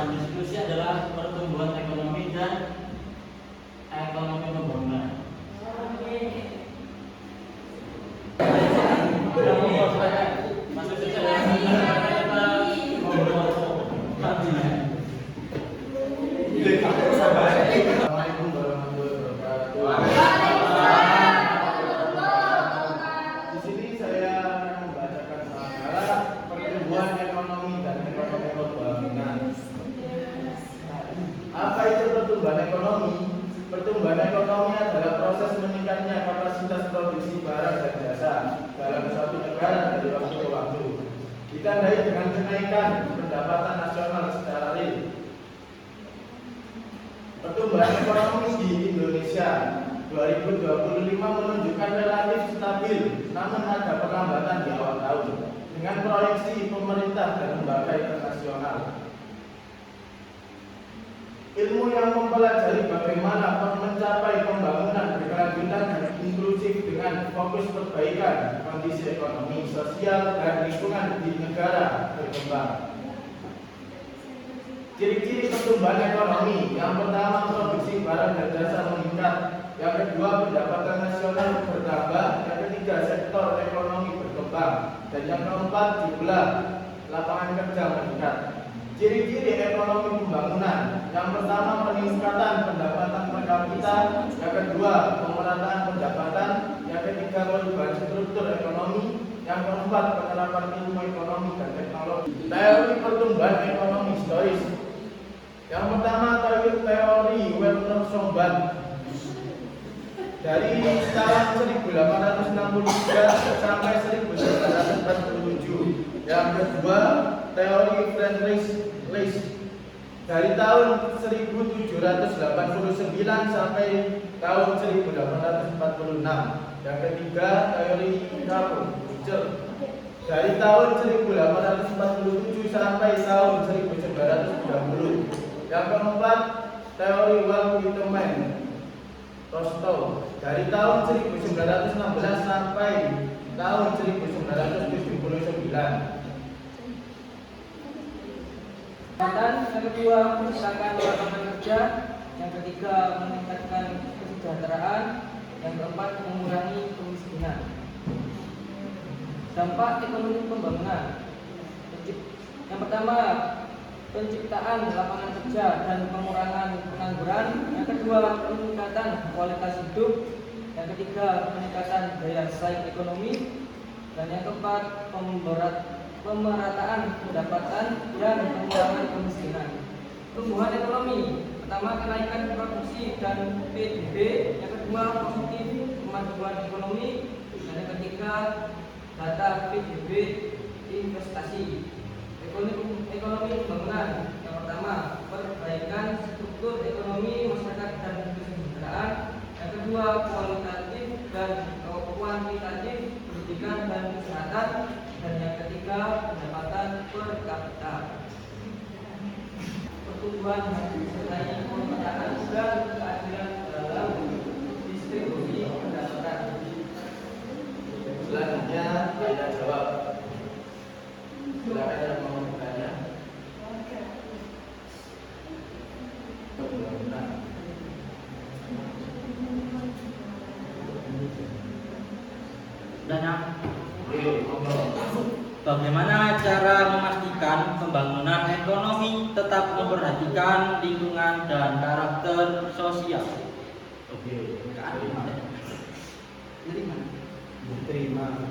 bahan diskusi adalah pertumbuhan ekonomi dan ekonomi pembangunan. Masuk saja ya. Assalamualaikum warahmatullahi wabarakatuh. Di sini saya akan membacakan masalah pertumbuhan ekonomi dan ekonomi pembangunan. Apa itu pertumbuhan ekonomi? Pertumbuhan ekonomi adalah proses meningkatnya kapasitas produksi barang dan jasa dalam suatu negara dari waktu ke waktu, ditandai dengan kenaikan pendapatan nasional secara real. Pertumbuhan ekonomi di Indonesia 2025 menunjukkan relatif stabil, namun ada perlambatan di awal tahun dengan proyeksi pemerintah dan lembaga internasional. Ilmu yang mempelajari bagaimana mencapai pembangunan berkelanjutan dan inklusif dengan fokus perbaikan kondisi ekonomi, sosial, dan lingkungan di negara berkembang. Ciri-ciri pertumbuhan ekonomi: yang pertama, produksi barang dan jasa meningkat; yang kedua, pendapatan nasional bertambah; yang ketiga, sektor ekonomi berkembang; dan yang keempat, jumlah lapangan kerja meningkat. Ciri-ciri ekonomi pembangunan: yang pertama, peningkatan pendapatan per kapita; yang kedua, pemerataan pendapatan; yang ketiga, perubahan struktur ekonomi; yang keempat, penerapan ilmu ekonomi dan teknologi. Teori pertumbuhan ekonomi historis: yang pertama, teori Werner Somban dari tahun 1863 sampai 1947. Yang kedua, teori Friedrich List dari tahun 1789 sampai tahun 1846. Yang ketiga, teori Karl dari tahun 1847 sampai tahun 1930. Yang keempat, teori Walt Whitman Rostow dari tahun 1916 sampai tahun 1979. Yang kedua, menciptakan lapangan kerja; yang ketiga, meningkatkan kesejahteraan; yang keempat, mengurangi kemiskinan. Dampak ekonomi pembangunan: yang pertama, penciptaan lapangan kerja dan pengurangan pengangguran; yang kedua, peningkatan kualitas hidup; yang ketiga, peningkatan daya saing ekonomi; dan yang keempat, pemerataan pendapatan dan pengurangan kemiskinan. Pertumbuhan ekonomi: pertama, kenaikan produksi dan PDB; yang kedua, positif kemajuan ekonomi; dan yang ketiga, data PDB investasi. Ekonomi pembangunan: yang pertama, perbaikan struktur ekonomi masyarakat dan kesejahteraan; yang kedua, kualitatif dan kuantitatif pendidikan dan kesehatan; dan yang ketiga, pendapatan per kapita. Pertumbuhan disertai pemetaan dan keadilan dalam distribusi pendapatan. Selanjutnya tanya jawab. Silakan yang mau bertanya. Bagaimana cara memastikan pembangunan ekonomi tetap memperhatikan lingkungan dan karakter sosial? Oke, Terima.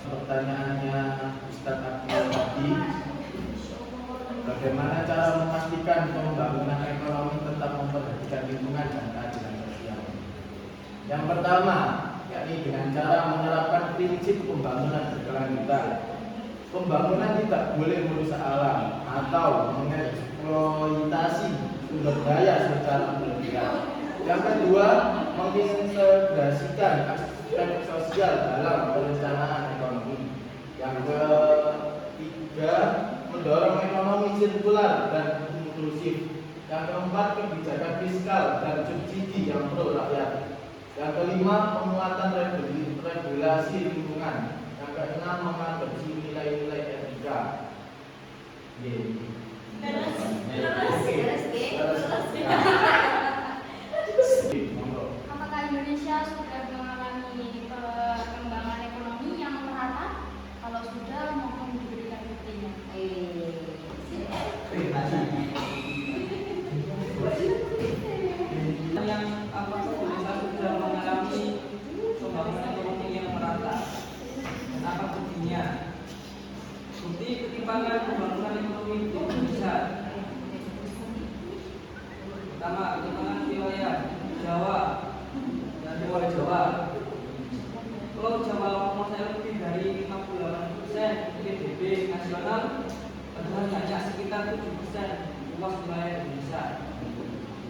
Pertanyaannya Ustadz Akmal tadi, bagaimana cara memastikan pembangunan ekonomi tetap memperhatikan lingkungan dan keadilan sosial? Yang pertama, yakni dengan cara menerapkan prinsip pembangunan berkelanjutan. Pembangunan tidak boleh merusak alam atau mengeksploitasi sumber daya secara berlebihan. Yang kedua, mengintegrasikan aspek sosial dalam perencanaan ekonomi. Yang ketiga, mendorong ekonomi sirkular dan inklusif. Yang keempat, kebijakan fiskal dan subsidi yang pro rakyat. Yang kelima, penguatan regulasi lingkungan. Yang keenam mengadopsi nilai-nilai etika. Apakah Indonesia sudah mengalami perkembangan ekonomi yang merata? Kalau sudah, mohon diberikan buktinya. Yang apakah Indonesia sudah mengalami pembangunan ekonomi yang merata? Dan apa buktinya? Bukti ketimpangan pembangunan ekonomi di Indonesia. Pertama, ketimpangan wilayah Jawa dan luar Jawa. Pulau Jawa menguasai lebih dari 58% PDB nasional, padahal hanya sekitar 7% luas wilayah Indonesia.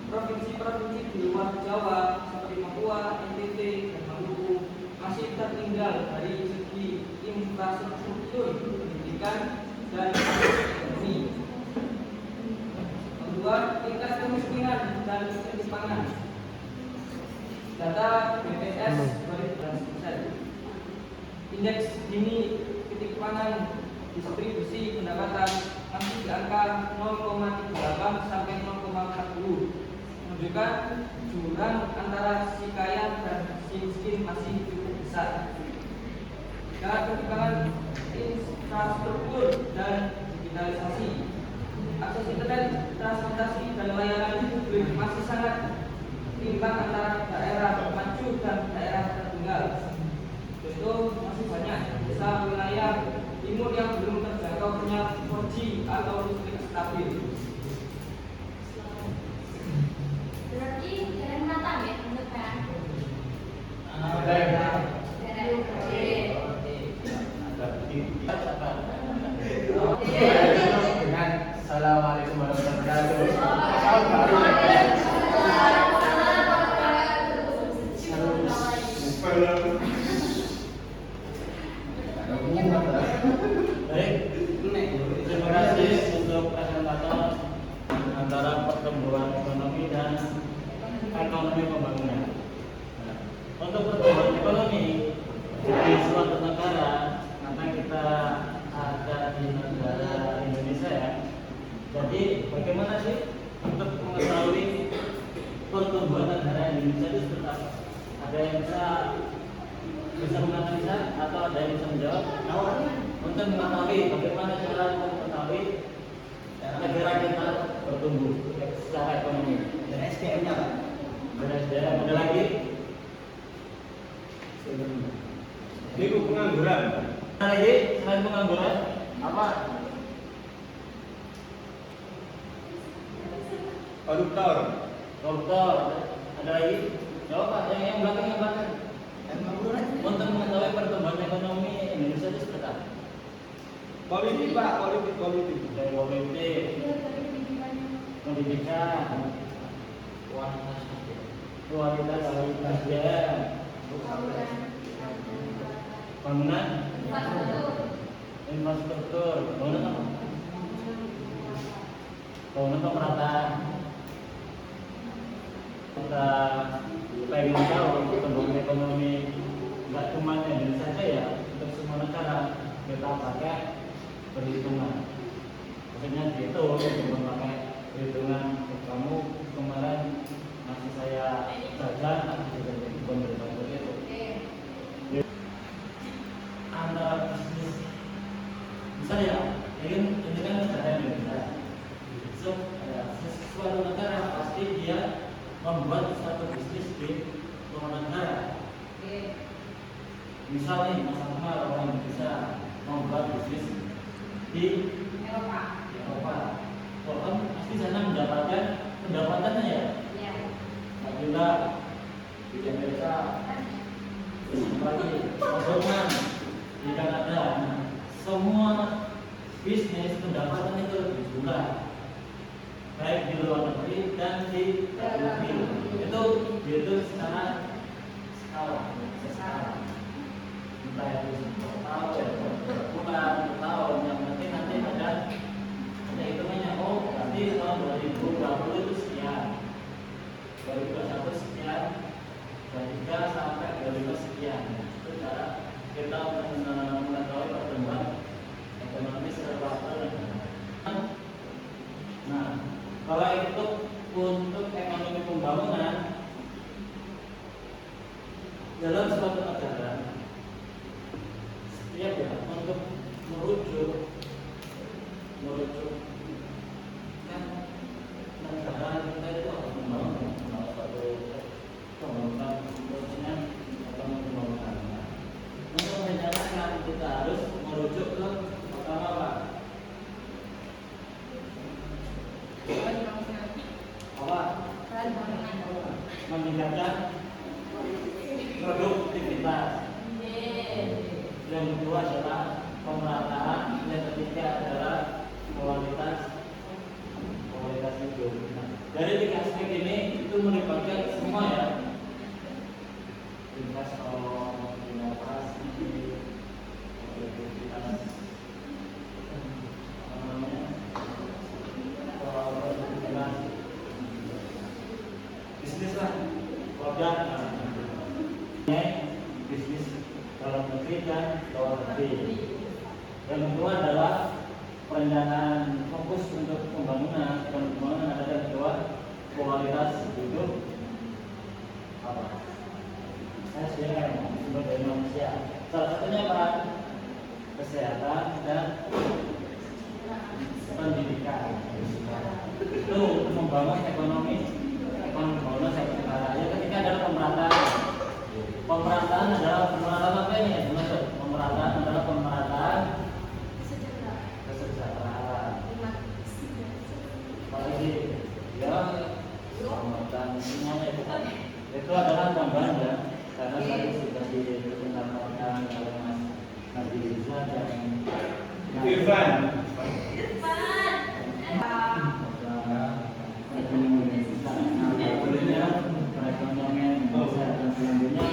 Provinsi-provinsi di luar Jawa seperti Papua, NTT, dan Maluku masih tertinggal dari segi infrastruktur, pendidikan, dan ekonomi. Kedua, tingkat kemiskinan dan ketimpangan. Data BPS 2011. Indeks Gini ketimpangan distribusi pendapatan masih di angka 0,38 sampai 0,40, menunjukkan jurang antara si kaya dan si miskin masih cukup besar. Tiga, ketimpangan infrastruktur dan digitalisasi. Akses internet, transportasi, dan layanan publik masih sangat timbang antara daerah maju dan daerah tertinggal. Contoh masih banyak desa wilayah timur yang belum terjangkau punya 4G atau listrik stabil. Berarti kalian matang ya, menurut kan? Assalamualaikum warahmatullahi wabarakatuh. Baik, terima kasih untuk presentator antara pertumbuhan ekonomi dan ekonomi pembangunan. Nah, untuk pertumbuhan ekonomi di suatu negara, karena kita ada di negara Indonesia ya. Jadi bagaimana sih untuk mengetahui pertumbuhan negara Indonesia itu seperti apa? Ada yang bisa menganalisa atau ada yang bisa menjawab? Untuk mengetahui bagaimana cara mengetahui negara kita bertumbuh secara ekonomi. Dan SDM-nya Pak? Dan SDM ada lagi? Ini pengangguran. Ada lagi selain pengangguran? Apa? Koruptor. Koruptor. Ada lagi? Jawab Pak, yang belakang. Untuk mengetahui pertumbuhan ekonomi Indonesia itu seperti apa? Politik Pak, politik. Dari politik, pendidikan, kualitas SDM, bangunan, infrastruktur, bangunan apa? Bangunan pemerataan. Kita pengen tahu pertumbuhan ekonomi nggak cuma Indonesia saja ya, untuk semua negara kita pakai perhitungan. Maksudnya gitu, bukan pakai perhitungan. Kamu kemarin masih saya jajan, aku juga bukan beritahu itu. Antara bisnis, misalnya ya, ini kan negara Indonesia. So, suatu negara pasti dia membuat satu bisnis di luar negara. Misal nih, sama orang Indonesia membuat bisnis di Eropa. Orang pasti sana mendapatkan pendapatannya ya. Nah, juga di Amerika, lagi Jerman, di Kanada. Nah, semua bisnis pendapatan itu lebih murah, baik di luar negeri dan di dalam negeri. Itu secara skala. Entah itu tahun, yang penting nanti ada hitungannya. Oh, berarti tahun 2020 itu sekian, 2021 sekian, 2023 sampai 2025 sekian. Itu cara kita kita harus merujuk ke pertama apa? Apa? Meningkatkan produktivitas. Yang kedua adalah pemerataan, yang ketiga adalah kualitas hidup. Nah, dari tiga aspek ini itu melibatkan semua ya, investor, inovasi, produktivitas, produktivitas, bisnis lah, produk, bisnis dalam negeri dan luar negeri. Yang kedua adalah perencanaan fokus untuk pembangunan ada yang kedua kualitas hidup apa? Saya sebenarnya sumber daya manusia. Salah satunya apa? Kesehatan dan pendidikan. Itu membangun ekonomi pembangunan satu negara. Yang ketiga adalah pemerataan. Pemerataan adalah pemerataan apa ini? Pemerataan adalah pemerataan kesejahteraan. Apalagi ya pemerataan semuanya itu adalah tambahan ya, karena tadi sudah diperkenalkan oleh Mas Nabi Rizal dan Irfan. Perekonomian kesehatan selanjutnya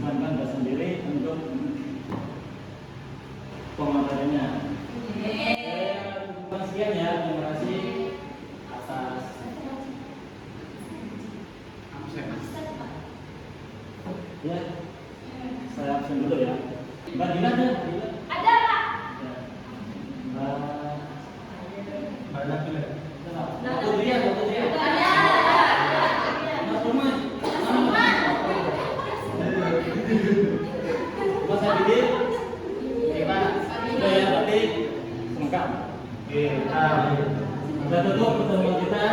Anda sendiri untuk pemaparannya. Sekian ya, terima kasih atas. Ya, saya absen dulu ya. Mbak Dina ada? Ada Pak. Banyak ya. Mbak Putri ya, Mbak Putri ya. Ada. Mas Rumah. Mas Abidin. Kita sudah ya berarti lengkap. Kita tutup pertemuan kita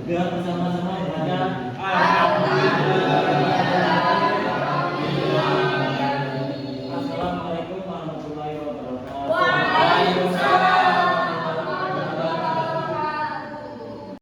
dengan bersama-sama ibadah. Alhamdulillah.